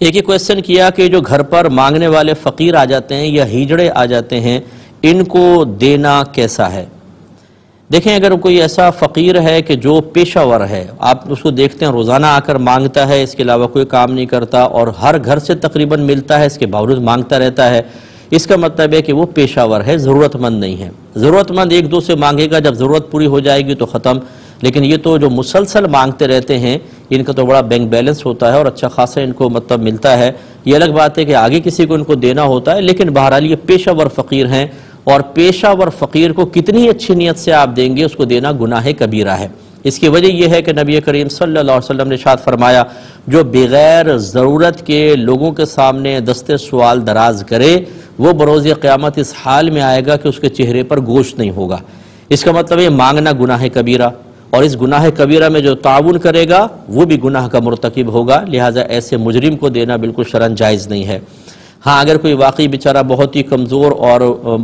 ایک ہی کویسچن کیا کہ جو گھر پر مانگنے والے فقیر آ جاتے ہیں یا ہیجڑے آ جاتے ہیں، ان کو دینا کیسا ہے؟ دیکھیں، اگر کوئی ایسا فقیر ہے کہ جو پیشہ ور ہے، آپ اس کو دیکھتے ہیں روزانہ آ کر مانگتا ہے، اس کے علاوہ کوئی کام نہیں کرتا اور ہر گھر سے تقریباً ملتا ہے، اس کے باوجود مانگتا رہتا ہے، اس کا مطلب ہے کہ وہ پیشہ ور ہے، ضرورت مند نہیں ہے۔ ضرورت مند ایک دو سے مانگے گا، جب ضرورت پوری ہو جائے گی تو ختم۔ لیکن یہ تو جو مسلسل مانگتے رہتے ہیں، ان کا تو بڑا بینک بیلنس ہوتا ہے اور اچھا خاصا ان کو مطلب ملتا ہے۔ یہ الگ بات ہے کہ آگے کسی کو ان کو دینا ہوتا ہے، لیکن بہرحال یہ پیشہ ور فقیر ہیں، اور پیشہ ور فقیر کو کتنی اچھی نیت سے آپ دیں گے، اس کو دینا گناہ کبیرہ ہے۔ اس کی وجہ یہ ہے کہ نبی کریم صلی اللہ علیہ وسلم نے ارشاد فرمایا، جو بغیر ضرورت کے لوگوں کے سامنے دست سوال دراز کرے، وہ بروز قیامت اس حال میں آئے گا کہ اس کے چہرے پر گوشت نہیں ہوگا۔ اس کا مطلب ہے مانگنا گناہ کبیرہ، اور اس گناہ کبیرہ میں جو تعاون کرے گا وہ بھی گناہ کا مرتکب ہوگا، لہٰذا ایسے مجرم کو دینا بالکل شرعاً جائز نہیں ہے۔ ہاں، اگر کوئی واقعی بیچارہ بہت ہی کمزور اور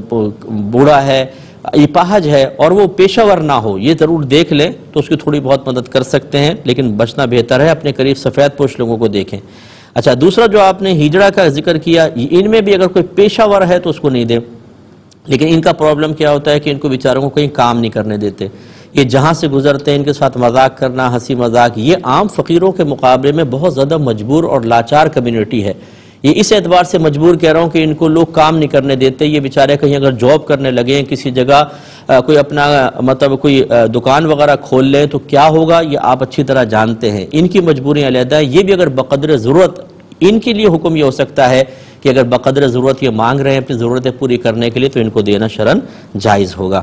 بوڑھا ہے، اپاہج ہے، اور وہ پیشہ ور نہ ہو، یہ ضرور دیکھ لیں تو اس کی تھوڑی بہت مدد کر سکتے ہیں، لیکن بچنا بہتر ہے، اپنے قریب سفید پوش لوگوں کو دیکھیں۔ اچھا، دوسرا جو آپ نے ہجڑا کا ذکر کیا، ان میں بھی اگر کوئی پیشہ ور ہے تو اس کو نہیں دیں، لیکن ان کا پرابلم کیا ہوتا ہے کہ ان کو بیچاروں کو کہیں کام نہیں کرنے دیتے، یہ جہاں سے گزرتے ہیں ان کے ساتھ مذاق کرنا، ہنسی مذاق، یہ عام فقیروں کے مقابلے میں بہت زیادہ مجبور اور لاچار کمیونٹی ہے۔ یہ اس اعتبار سے مجبور کہہ رہا ہوں کہ ان کو لوگ کام نہیں کرنے دیتے، یہ بیچارے کہیں اگر جاب کرنے لگیں، کسی جگہ کوئی اپنا مطلب کوئی دکان وغیرہ کھول لیں تو کیا ہوگا، یہ آپ اچھی طرح جانتے ہیں۔ ان کی مجبوریاں علیحدہ ہیں، یہ بھی اگر بقدر ضرورت، ان کے لیے حکم یہ ہو سکتا ہے کہ اگر بقدر ضرورت یہ مانگ رہے ہیں اپنی ضرورتیں پوری کرنے کے لیے تو ان کو دینا شرعاً جائز ہوگا۔